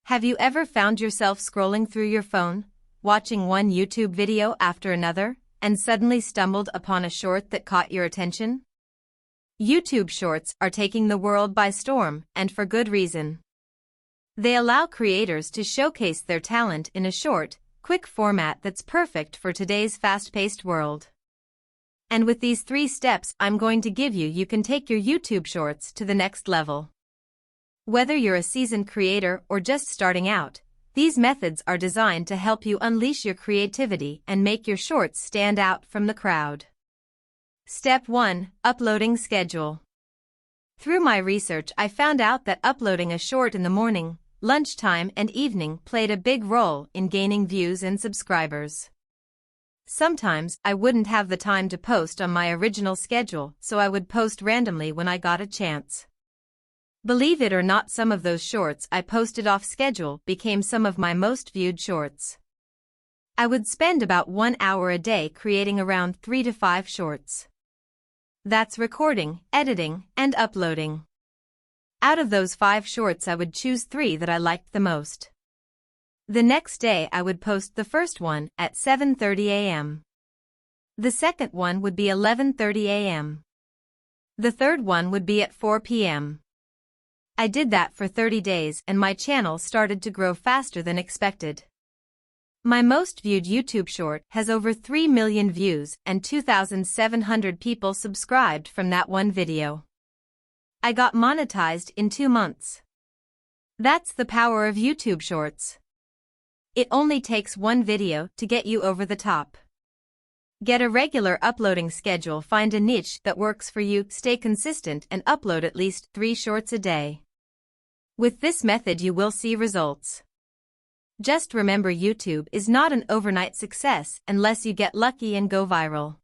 Have you ever found yourself scrolling through your phone, watching one YouTube video after another, and suddenly stumbled upon a short that caught your attention? YouTube Shorts are taking the world by storm, and for good reason. They allow creators to showcase their talent in a short, quick format that's perfect for today's fast-paced world. And with these 3 steps I'm going to give you, you can take your YouTube Shorts to the next level. Whether you're a seasoned creator or just starting out, these methods are designed to help you unleash your creativity and make your shorts stand out from the crowd. Step 1. Uploading schedule. Through my research, I found out that uploading a short in the morning, lunchtime, and evening played a big role in gaining views and subscribers. Sometimes I wouldn't have the time to post on my original schedule, so I would post randomly when I got a chance. Believe it or not, some of those shorts I posted off schedule became some of my most viewed shorts. I would spend about 1 hour a day creating around 3 to 5 shorts. That's recording, editing, and uploading. Out of those 5 shorts, I would choose 3 that I liked the most. The next day I would post the first one at 7:30 a.m. The second one would be 11:30 a.m. The third one would be at 4 p.m. I did that for 30 days and my channel started to grow faster than expected. My most viewed YouTube short has over 3 million views and 2,700 people subscribed from that one video. I got monetized in 2 months. That's the power of YouTube Shorts. It only takes one video to get you over the top. Get a regular uploading schedule, find a niche that works for you, stay consistent, and upload at least 3 shorts a day. With this method you will see results. Just remember, YouTube is not an overnight success unless you get lucky and go viral.